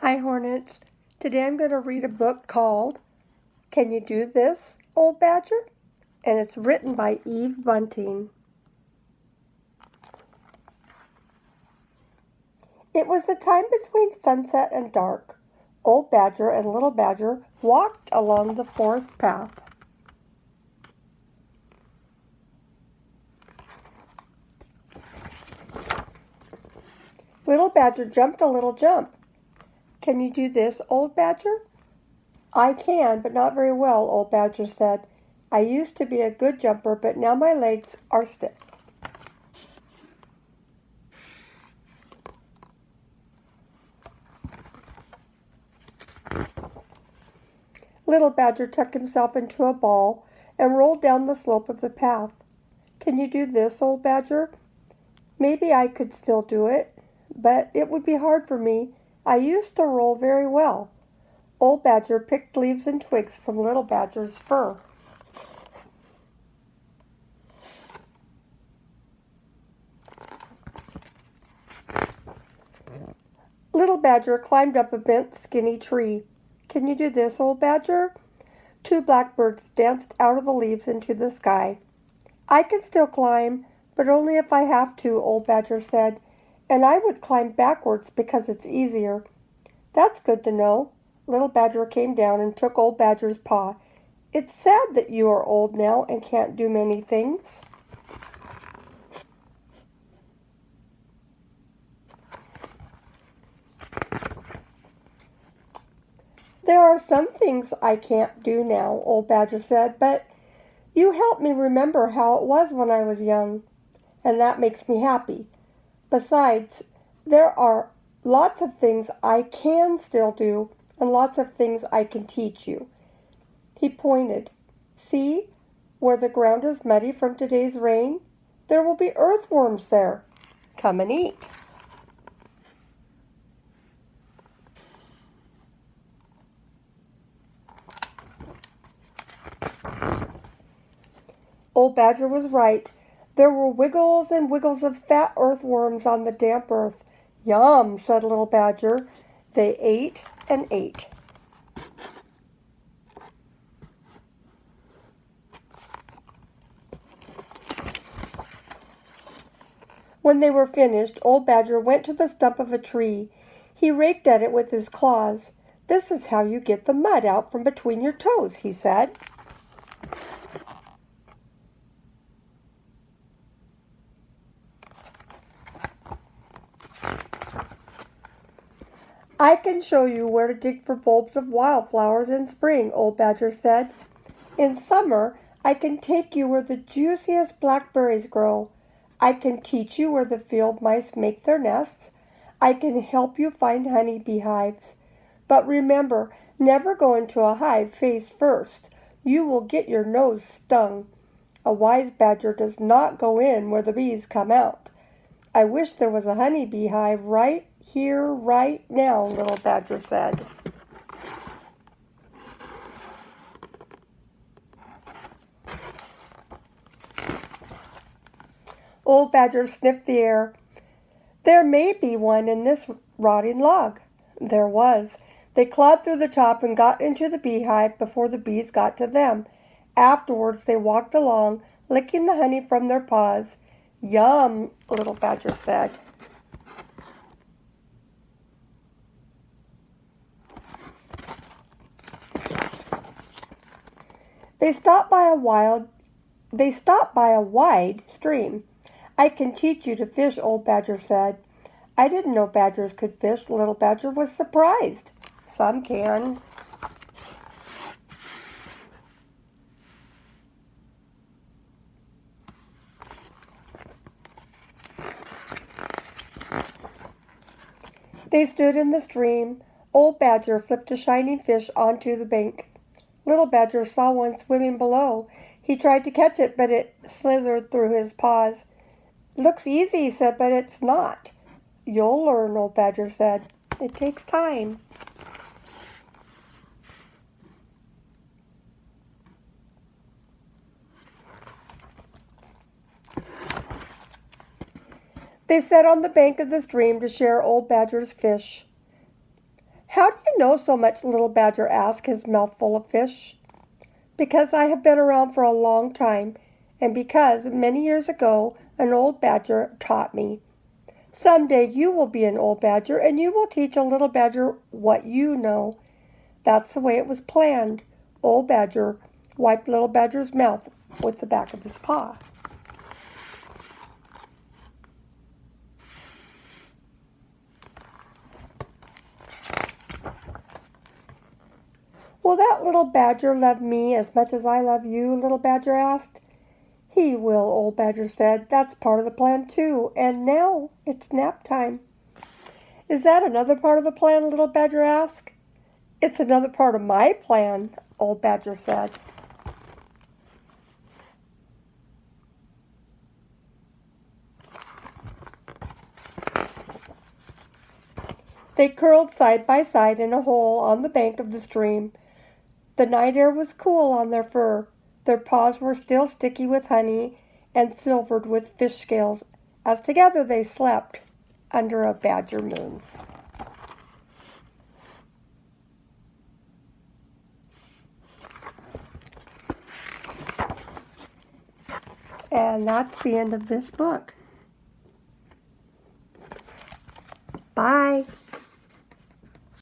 Hi, Hornets. Today I'm going to read a book called Can You Do This, Old Badger? And it's written by Eve Bunting. It was the time between sunset and dark. Old Badger and Little Badger walked along the forest path. Little Badger jumped a little jump. Can you do this, Old Badger? I can, but not very well, Old Badger said. I used to be a good jumper, but now my legs are stiff. Little Badger tucked himself into a ball and rolled down the slope of the path. Can you do this, Old Badger? Maybe I could still do it, but it would be hard for me. I used to roll very well. Old Badger picked leaves and twigs from Little Badger's fur. Little Badger climbed up a bent, skinny tree. Can you do this, Old Badger? Two blackbirds danced out of the leaves into the sky. I can still climb, but only if I have to, Old Badger said, and I would climb backwards because it's easier. That's good to know. Little Badger came down and took Old Badger's paw. It's sad that you are old now and can't do many things. There are some things I can't do now, Old Badger said, but you help me remember how it was when I was young, and that makes me happy. Besides, there are lots of things I can still do, and lots of things I can teach you. He pointed. See, where the ground is muddy from today's rain? There will be earthworms there. Come and eat. Old Badger was right. There were wiggles and wiggles of fat earthworms on the damp earth. Yum, said Little Badger. They ate and ate. When they were finished, Old Badger went to the stump of a tree. He raked at it with his claws. This is how you get the mud out from between your toes, he said. I can show you where to dig for bulbs of wildflowers in spring, Old Badger said. In summer, I can take you where the juiciest blackberries grow. I can teach you where the field mice make their nests. I can help you find honey bee hives. But remember, never go into a hive face first. You will get your nose stung. A wise badger does not go in where the bees come out. I wish there was a honey bee hive right here, right now, Little Badger said. Old Badger sniffed the air. There may be one in this rotting log. There was. They clawed through the top and got into the beehive before the bees got to them. Afterwards, they walked along, licking the honey from their paws. Yum, Little Badger said. They stopped by a wide stream. I can teach you to fish, Old Badger said. I didn't know badgers could fish. Little Badger was surprised. Some can. They stood in the stream. Old Badger flipped a shining fish onto the bank. Little Badger saw one swimming below. He tried to catch it, but it slithered through his paws. Looks easy, he said, but it's not. You'll learn, Old Badger said. It takes time. They sat on the bank of the stream to share Old Badger's fish. How do you know so much? Little Badger asked, his mouth full of fish. Because I have been around for a long time, and because many years ago an old badger taught me. Someday you will be an old badger, and you will teach a little badger what you know. That's the way it was planned. Old Badger wiped Little Badger's mouth with the back of his paw. Will that little badger love me as much as I love you? Little Badger asked. He will, Old Badger said. That's part of the plan too. And now it's nap time. Is that another part of the plan? Little Badger asked. It's another part of my plan, Old Badger said. They curled side by side in a hole on the bank of the stream. The night air was cool on their fur. Their paws were still sticky with honey and silvered with fish scales, as together they slept under a badger moon. And that's the end of this book. Bye.